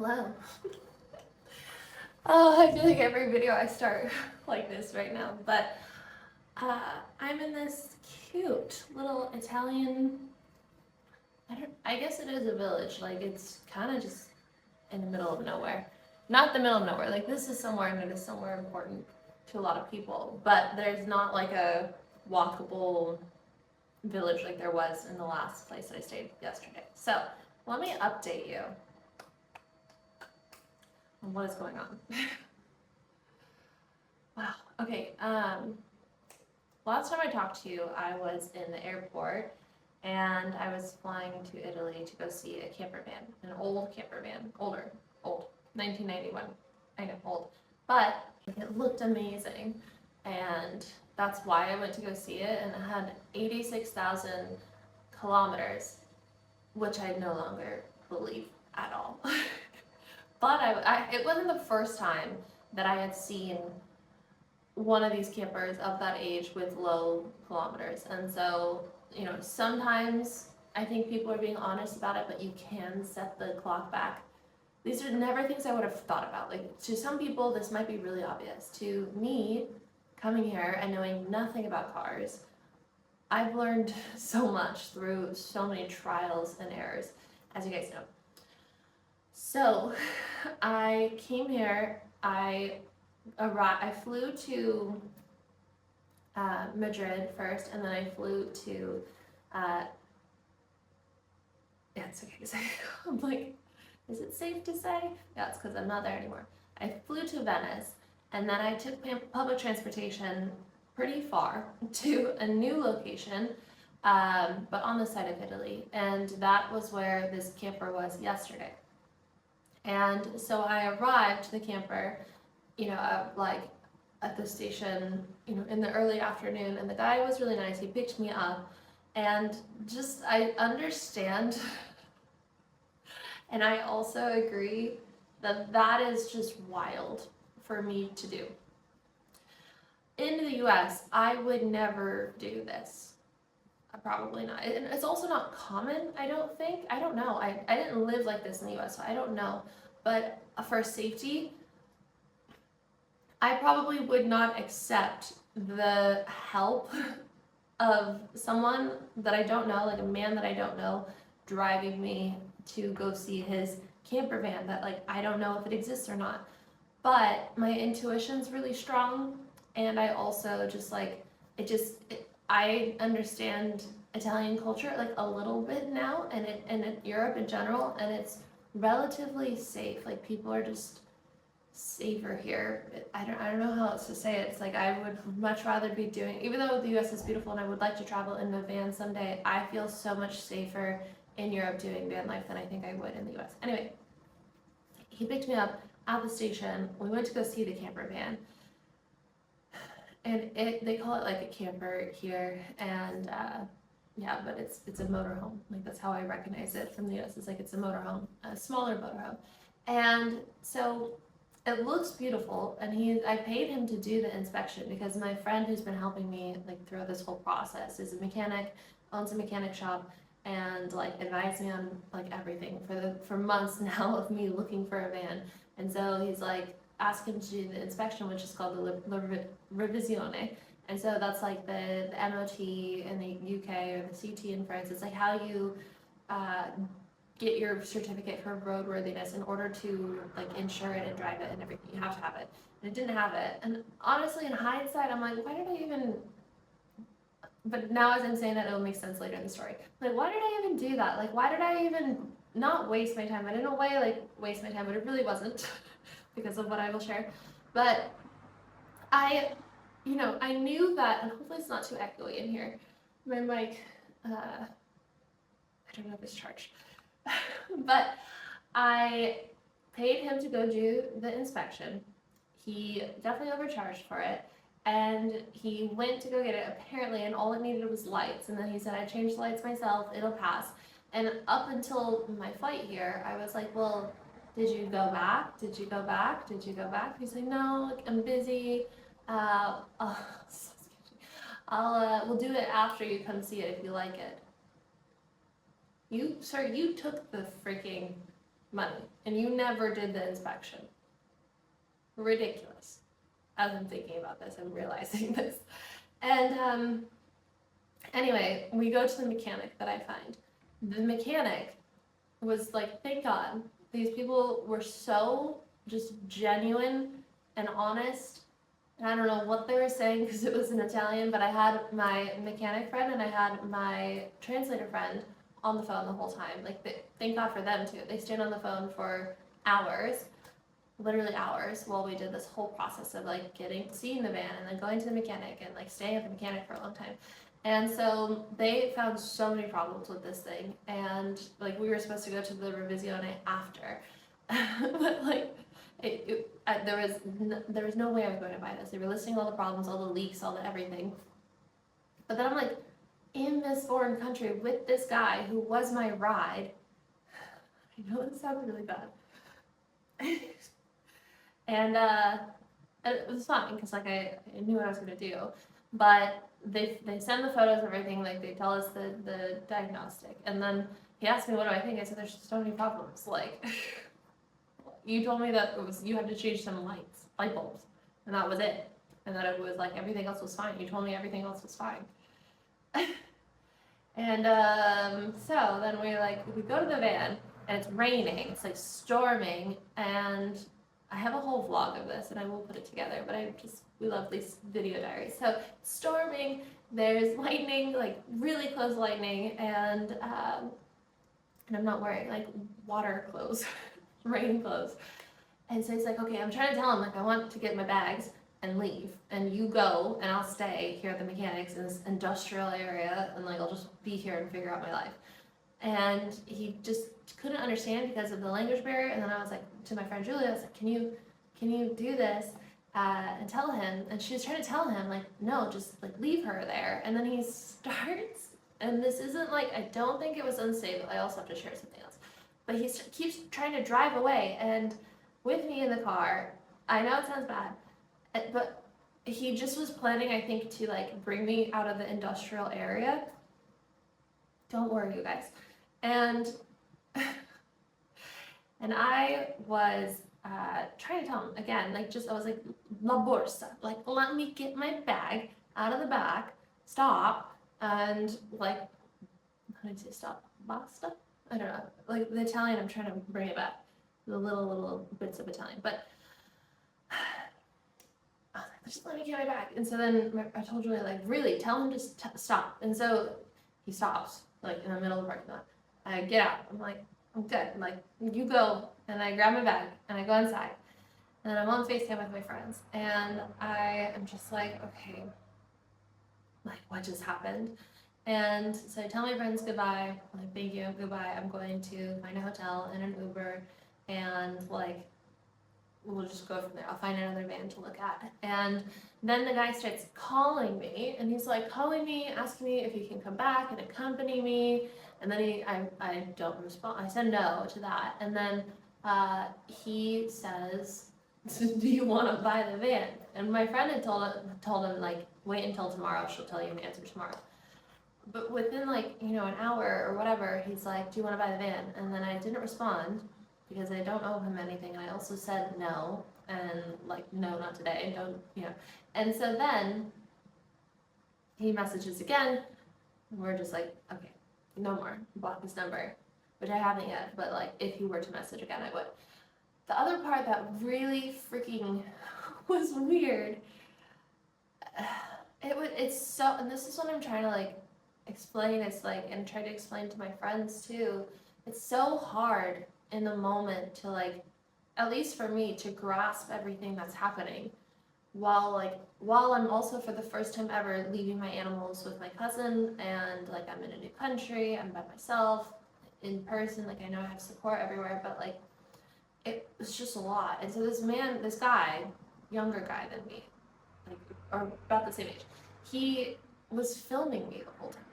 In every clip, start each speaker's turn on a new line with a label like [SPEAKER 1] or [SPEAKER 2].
[SPEAKER 1] Hello. Oh, I feel like every video I start like this right now, but I'm in this cute little Italian, I guess it is a village, like it's kind of just in the middle of nowhere. Not the middle of nowhere, like this is somewhere and it is somewhere important to a lot of people, but there's not like a walkable village like there was in the last place I stayed yesterday. So let me update you on what is going on. Wow. Okay. Last time I talked to you, I was in the airport and I was flying to Italy to go see a camper van, an old camper van, old, 1991. I know, old, but it looked amazing, and that's why I went to go see it. And it had 86,000 kilometers, which I no longer believe at all. But it wasn't the first time that I had seen one of these campers of that age with low kilometers. And so, sometimes I think people are being honest about it, but you can set the clock back. These are never things I would have thought about. Like, to some people, this might be really obvious. To me, coming here and knowing nothing about cars, I've learned so much through so many trials and errors, as you guys know. So, I came here, I flew to Madrid first, and then I flew to, yeah, it's okay to say. I'm like, is it safe to say? Yeah, it's because I'm not there anymore. I flew to Venice, and then I took public transportation pretty far to a new location, but on the side of Italy, and that was where this camper was yesterday. And so I arrived to the camper, like at the station, in the early afternoon, and the guy was really nice. He picked me up, and just, I understand, and I also agree that that is just wild for me to do. In the US, I would never do this. Probably not. And it's also not common, I don't think. I don't know. I didn't live like this in the US, so I don't know. But for safety, I probably would not accept the help of someone that I don't know, like a man that I don't know, driving me to go see his camper van that, like, I don't know if it exists or not. But my intuition's really strong, and I also just like, I understand Italian culture like a little bit now, and Europe in general, and it's relatively safe. Like, people are just safer here. I don't know how else to say it. It's like, I would much rather be doing, even though the US is beautiful and I would like to travel in a van someday, I feel so much safer in Europe doing van life than I think I would in the US. Anyway, he picked me up at the station. We went to go see the camper van. And they call it like a camper here, and yeah, but it's a motorhome. Like, that's how I recognize it from the US. It's like, it's a motorhome, a smaller motorhome. And so it looks beautiful, and I paid him to do the inspection because my friend who's been helping me like through this whole process is a mechanic, owns a mechanic shop, and like advised me on like everything for months now of me looking for a van. And so he's like, ask him to do the inspection, which is called the revisione. And so that's like the MOT in the UK or the CT in France. It's like how you get your certificate for roadworthiness in order to like insure it and drive it and everything. You have to have it. And it didn't have it. And honestly, in hindsight, I'm like, why did I even, but now as I'm saying that, it'll make sense later in the story. Like, why did I even do that? Like, why did I even not waste my time? And in a way, like, waste my time, but it really wasn't. Because of what I will share. But I knew that, and hopefully it's not too echoey in here. My mic, I don't know if it's charged. But I paid him to go do the inspection. He definitely overcharged for it. And he went to go get it, apparently, and all it needed was lights. And then he said, I changed the lights myself, it'll pass. And up until my flight here, I was like, well, did you go back? Did you go back? Did you go back? He's like, no, like, I'm busy. We'll do it after you come see it if you like it. Sir, you took the freaking money, and you never did the inspection. Ridiculous. As I'm thinking about this, I'm realizing this. And anyway, we go to the mechanic that I find. The mechanic was like, thank God, these people were so just genuine and honest. And I don't know what they were saying because it was in Italian, but I had my mechanic friend and I had my translator friend on the phone the whole time. Like, thank God for them too. They stayed on the phone for hours, literally hours, while we did this whole process of like seeing the van and then going to the mechanic and like staying at the mechanic for a long time. And so they found so many problems with this thing, and like we were supposed to go to the revisione after, but like there was no way I was going to buy this. They were listing all the problems, all the leaks, all the everything. But then I'm like, in this foreign country with this guy who was my ride. I know this sounds really bad. And it was fine because like I knew what I was gonna do, but they send the photos of everything, like they tell us the diagnostic, and then he asked me what do I think. I said there's so many problems. Like you told me that you had to change some light bulbs, and that was it, and that it was like everything else was fine. You told me everything else was fine. And so then we go to the van and it's raining, it's like storming, and I have a whole vlog of this and I will put it together, but we love these video diaries. So storming, there's lightning, like really close lightning, and I'm not wearing like water clothes, rain clothes. And so it's like, okay, I'm trying to tell him like I want to get my bags and leave, and you go and I'll stay here at the mechanics in this industrial area, and like I'll just be here and figure out my life. And he just couldn't understand because of the language barrier. And then I was like to my friend Julia, I was like, can you do this and tell him? And she was trying to tell him like, no, just like leave her there. And then he starts, and this isn't like, I don't think it was unsafe. I also have to share something else, but he keeps trying to drive away and with me in the car. I know it sounds bad, but he just was planning, I think, to like bring me out of the industrial area. Don't worry, you guys. And I was trying to tell him again, like I was like, la borsa, like let me get my bag out of the back, stop, and like, how did I say stop? Basta? I don't know. Like the Italian, I'm trying to bring it back, the little bits of Italian, but I was like, just let me get my bag. And so then I told Julia, like, really, tell him to stop. And so he stops, like in the middle of the parking lot. I get out. I'm like, I'm good. I'm like, you go. And I grab my bag and I go inside. And then I'm on FaceTime with my friends. And I am just like, okay, like what just happened? And so I tell my friends goodbye. I'm like, thank you, goodbye. I'm going to find a hotel and an Uber, and like, we'll just go from there. I'll find another van to look at. And then the guy starts calling me, and he's like calling me, asking me if he can come back and accompany me. And then I don't respond. I said no to that. And then he says, do you want to buy the van? And my friend had told him like, wait until tomorrow. She'll tell you an answer tomorrow. But within like, an hour or whatever, he's like, do you want to buy the van? And then I didn't respond, because I don't owe him anything, and I also said no, and like, no, not today, don't, And so then he messages again, and we're just like, okay, no more, block this number, which I haven't yet, but like, if he were to message again, I would. The other part that really freaking was weird, it's so, and this is what I'm trying to like explain, it's like, and try to explain to my friends too, it's so hard in the moment to like, at least for me, to grasp everything that's happening while I'm also for the first time ever leaving my animals with my cousin, and like I'm in a new country, I'm by myself in person, like I know I have support everywhere, but like it was just a lot. And so this guy, younger guy than me, like, or about the same age, he was filming me the whole time.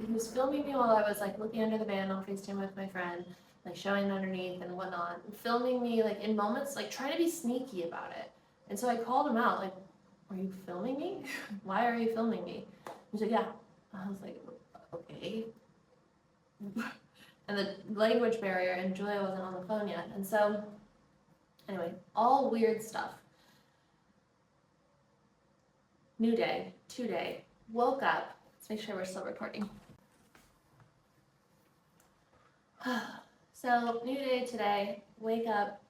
[SPEAKER 1] He was filming me while I was like looking under the van on FaceTime with my friend, like showing underneath and whatnot, and filming me like in moments, like trying to be sneaky about it. And so I called him out, like, are you filming me? Why are you filming me? He's like, yeah. I was like, okay. And and the language barrier, and Julia wasn't on the phone yet. And so, anyway, all weird stuff. New day, today, woke up. Let's make sure we're still recording. So, new day today, wake up,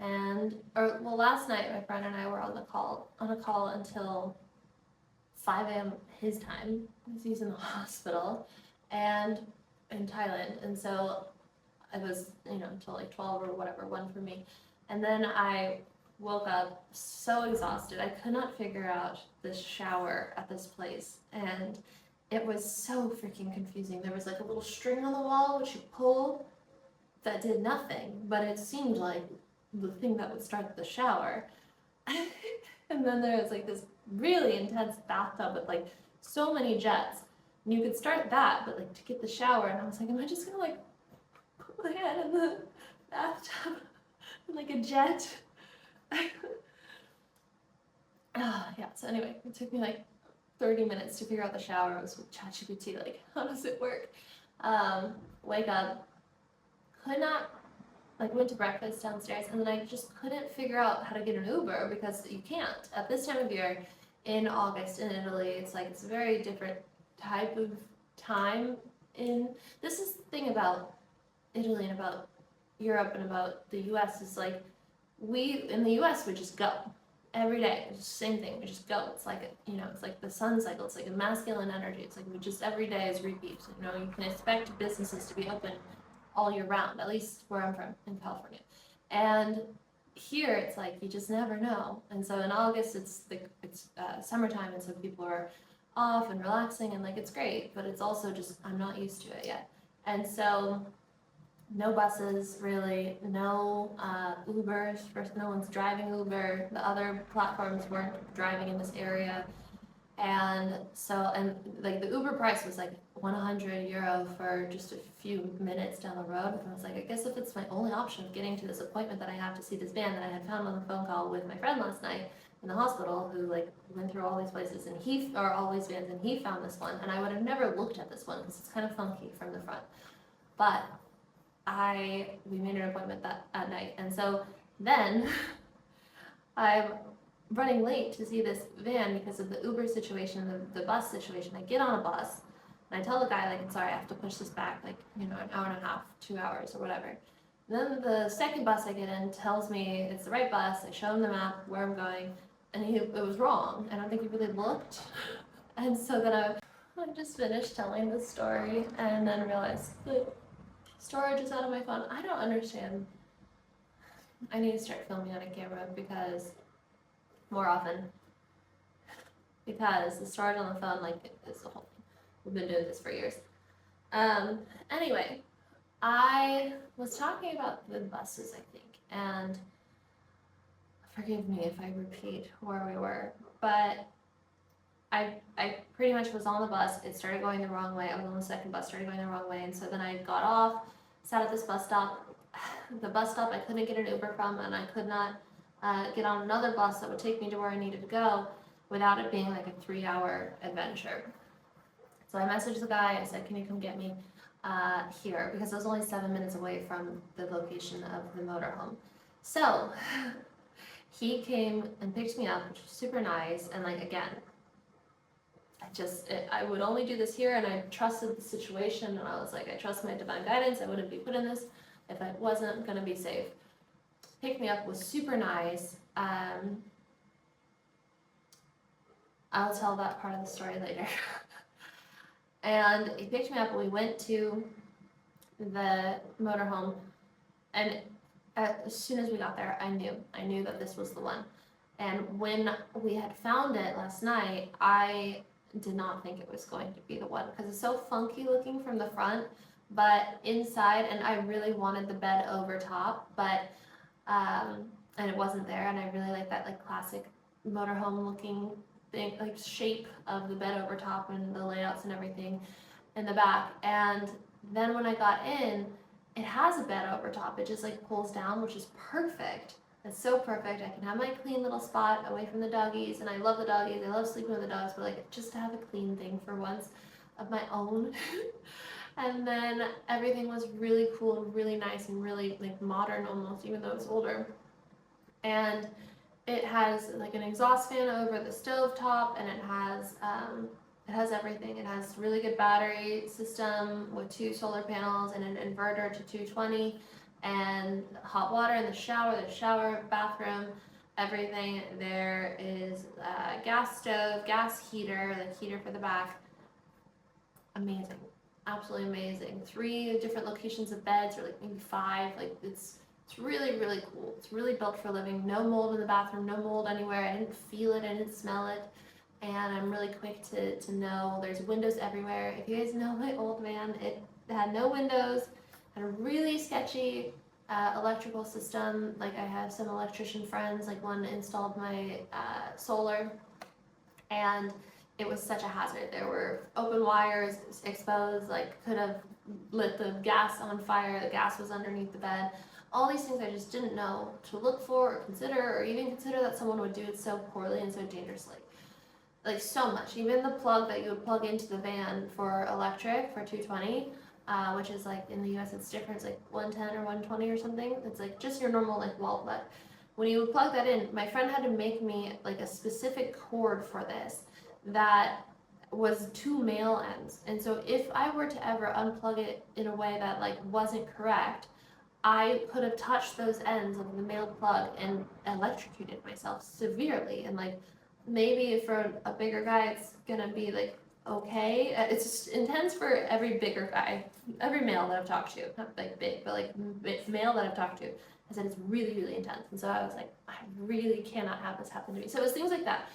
[SPEAKER 1] and, last night my friend and I were on a call until 5 a.m. his time, because he's in the hospital, and in Thailand, and so it was, until like 12 or whatever, 1 for me, and then I woke up so exhausted. I could not figure out this shower at this place, and it was so freaking confusing. There was like a little string on the wall which you pull that did nothing, but it seemed like the thing that would start the shower. And then there was like this really intense bathtub with like so many jets, and you could start that, but like to get the shower, and I was like, am I just gonna like put my head in the bathtub in like a jet? Yeah, so anyway, it took me like 30 minutes to figure out the shower. I was with ChatGPT, like, how does it work? Wake up, could not, like, went to breakfast downstairs, and then I just couldn't figure out how to get an Uber, because you can't. At this time of year, in August in Italy, it's like, it's a very different type of time this is the thing about Italy and about Europe and about the US, is like, we, in the US, we just go. Every day, it's the same thing, we just go. It's like, it's like the sun cycle, it's like a masculine energy. It's like we just, every day is repeats. You can expect businesses to be open all year round, at least where I'm from, in California. And here, it's like, you just never know. And so in August, it's summertime, and so people are off and relaxing, and like, it's great, but it's also just, I'm not used to it yet. And so, no buses, really, no Ubers. First, no one's driving Uber. The other platforms weren't driving in this area. And so, like, the Uber price was like €100 for just a few minutes down the road. And I was like, I guess if it's my only option of getting to this appointment that I have to see this band that I had found on the phone call with my friend last night in the hospital, who like went through all these places, and all these bands, and he found this one, and I would have never looked at this one because it's kind of funky from the front. But we made an appointment at night, and so then I'm running late to see this van because of the Uber situation, the bus situation. I get on a bus, and I tell the guy, like, I'm sorry, I have to push this back, like, an hour and a half, 2 hours, or whatever. And then the second bus I get in tells me it's the right bus. I show him the map, where I'm going, and it was wrong. I don't think he really looked. And so then I just finished telling the story, and then realized that storage is out of my phone. I don't understand. I need to start filming on a camera more often, because the storage on the phone, like, is the whole thing. We've been doing this for years. Anyway, I was talking about the buses, I think, and forgive me if I repeat where we were, but I pretty much was on the bus. It started going the wrong way. I was on the second bus, started going the wrong way, and so then I got off, sat at this bus stop. The bus stop I couldn't get an Uber from, and I could not get on another bus that would take me to where I needed to go without it being like a 3-hour adventure. So I messaged the guy. I said, can you come get me here? Because I was only 7 minutes away from the location of the motorhome. So he came and picked me up, which was super nice. And like, again, I would only do this here, and I trusted the situation, and I was like, I trust my divine guidance. I wouldn't be put in this if I wasn't going to be safe. Picked me up, was super nice. I'll tell that part of the story later. And he picked me up, and we went to the motorhome, and as soon as we got there, I knew that this was the one. And when we had found it last night, I did not think it was going to be the one, because it's so funky looking from the front, but inside, and I really wanted the bed over top, but and it wasn't there, and I really like that like classic motorhome looking thing, like shape of the bed over top and the layouts and everything in the back. And then when I got in, it has a bed over top. It just like pulls down, which is perfect. It's so perfect. I can have my clean little spot away from the doggies, and I love the doggies. I love sleeping with the dogs, but like just to have a clean thing for once of my own. And then everything was really cool and really nice and really like modern almost, even though it's older. And it has like an exhaust fan over the stove top, and it has everything. It has really good battery system with 2 solar panels and an inverter to 220, and hot water in the shower. The shower, bathroom, everything. There is a gas stove, gas heater, the heater for the back. Amazing, absolutely amazing. 3 different locations of beds, or like maybe 5. Like it's really, really cool. It's really built for living. No mold in the bathroom, no mold anywhere. I didn't feel it, I didn't smell it. And I'm really quick to know there's windows everywhere. If you guys know my old man, it had no windows, had a really sketchy electrical system. Like I have some electrician friends, like one installed my solar, and it was such a hazard. There were open wires exposed, like could have lit the gas on fire. The gas was underneath the bed. All these things I just didn't know to look for or consider, or even consider that someone would do it so poorly and so dangerously. Like so much. Even the plug that you would plug into the van for electric for 220, which is like in the US it's different. It's like 110 or 120 or something. It's like just your normal like wall plug. When you would plug that in, my friend had to make me like a specific cord for this that was 2 male ends. And so if I were to ever unplug it in a way that like wasn't correct, I could have touched those ends of the male plug and electrocuted myself severely. And like maybe for a bigger guy it's gonna be like okay. It's just intense for every bigger guy, every male that I've talked to, not like big, but like male that I've talked to, I said it's really, really intense. And so I was like, I really cannot have this happen to me. So it was things like that.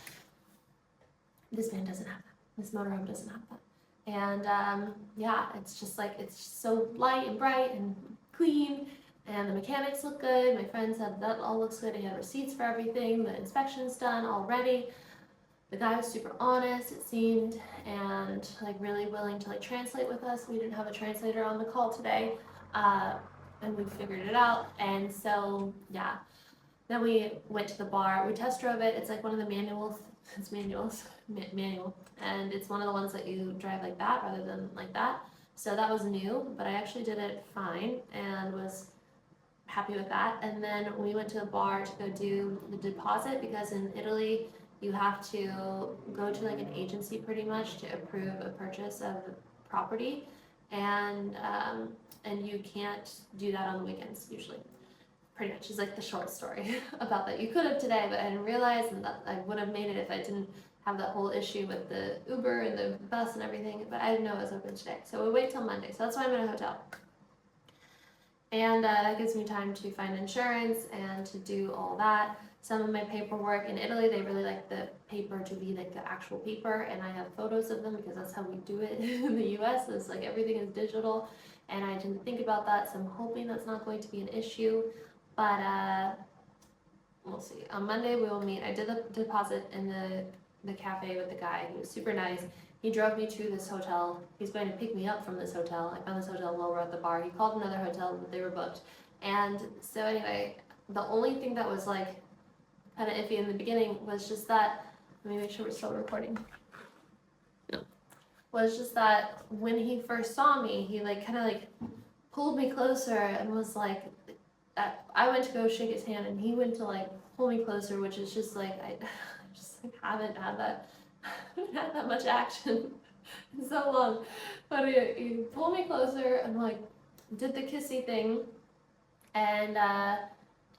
[SPEAKER 1] This van doesn't have that. This motorhome doesn't have that. And yeah, it's just like, it's just so light and bright and clean, and the mechanics look good. My friend said that all looks good. He had receipts for everything. The inspection's done already. The guy was super honest, it seemed, and like really willing to like translate with us. We didn't have a translator on the call today, and we figured it out. And so yeah, then we went to the bar. We test drove it. It's like one of the manuals. It's manual, and it's one of the ones that you drive like that rather than like that. So that was new, but I actually did it fine and was happy with that. And then we went to the bar to go do the deposit, because in Italy you have to go to like an agency pretty much to approve a purchase of property, and you can't do that on the weekends usually. Pretty much is like the short story about that. You could have today, but I didn't realize, and that I would have made it if I didn't have that whole issue with the Uber and the bus and everything, but I didn't know it was open today. So we wait till Monday. So that's why I'm in a hotel. And that gives me time to find insurance and to do all that. Some of my paperwork in Italy, they really like the paper to be like the actual paper, and I have photos of them because that's how we do it in the US. It's like everything is digital, and I didn't think about that, so I'm hoping that's not going to be an issue. But we'll see. On Monday we will meet. I did the deposit in the cafe with the guy. He was super nice. He drove me to this hotel. He's going to pick me up from this hotel. I found this hotel while we're at the bar. He called another hotel, but they were booked. And so anyway, the only thing that was like kind of iffy in the beginning was just that, let me make sure we're still recording. No. Was just that when he first saw me, he like kind of like pulled me closer and was like, I went to go shake his hand and he went to like pull me closer, which is just like, I just like haven't had that much action in so long. But he pulled me closer and like did the kissy thing, and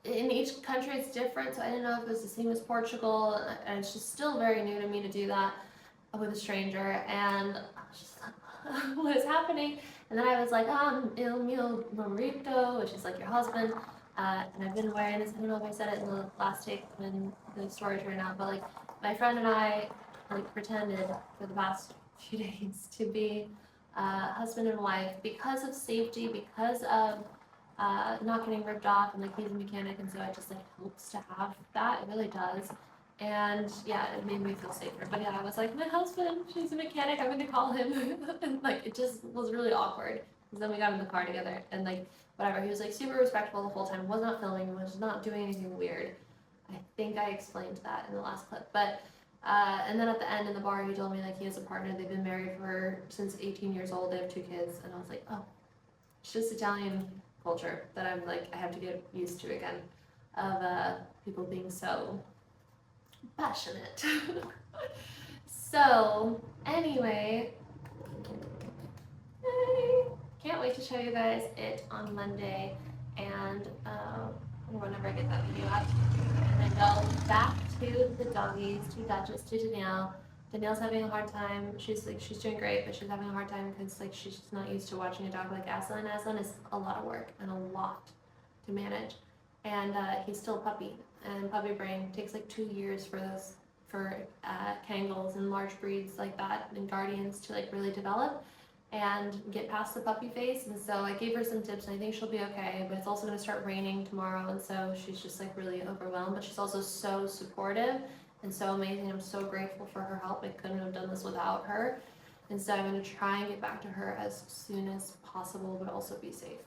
[SPEAKER 1] in each country it's different, so I didn't know if it was the same as Portugal, and it's just still very new to me to do that with a stranger, and I was just like, what is happening? And then I was like, il mio marito, which is like your husband, and I've been wearing this, I don't know if I said it in the last take when the story turned out, but like my friend and I like pretended for the past few days to be husband and wife because of safety, because of not getting ripped off, and like he's a mechanic, and so it just like helps to have that. It really does. And yeah, it made me feel safer. But yeah, I was like, my husband, she's a mechanic, I'm going to call him. And like it just was really awkward. Because then we got in the car together, and like whatever, he was like super respectful the whole time, was not filming, was not doing anything weird. I think I explained that in the last clip. But And then at the end in the bar, he told me like he has a partner. They've been married since 18 years old. They have 2 kids, and I was like, oh, it's just Italian culture that I'm like I have to get used to again, of people being so passionate. So anyway, can't wait to show you guys it on Monday, and whenever I get that video up, and then go back to the doggies, to Duchess, to Danielle. Danielle's having a hard time. She's doing great, but she's having a hard time because like she's just not used to watching a dog like Aslan. Aslan is a lot of work and a lot to manage, and he's still a puppy, and puppy brain takes like 2 years for Kangles and large breeds like that and Guardians to like really develop and get past the puppy phase. And so I gave her some tips, and I think she'll be okay, but it's also going to start raining tomorrow, and so she's just like really overwhelmed, but she's also so supportive and so amazing. I'm so grateful for her help. I couldn't have done this without her, and so I'm going to try and get back to her as soon as possible, but also be safe.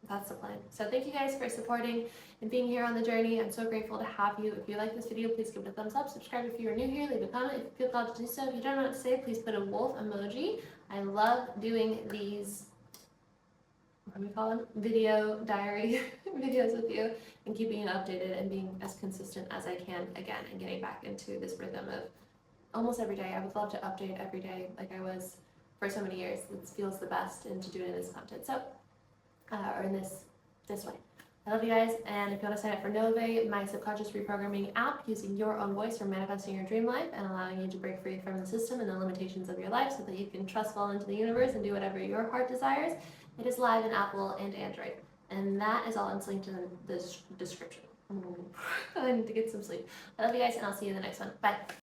[SPEAKER 1] That's the plan. So thank you guys for supporting and being here on the journey. I'm so grateful to have you. If you like this video, please give it a thumbs up. Subscribe if you are new here. Leave a comment if you feel called to do so. If you don't know what to say, please put a wolf emoji. I love doing these, what do we call them? Video diary videos with you, and keeping you updated and being as consistent as I can again, and getting back into this rhythm of almost every day. I would love to update every day like I was for so many years. It feels the best, and to do it in this content. So or in this way. I love you guys, and if you want to sign up for NŌVÉ, my subconscious reprogramming app, using your own voice for manifesting your dream life and allowing you to break free from the system and the limitations of your life so that you can trust fall into the universe and do whatever your heart desires, it is live in Apple and Android. And that is all linked in the description. I need to get some sleep. I love you guys, and I'll see you in the next one. Bye.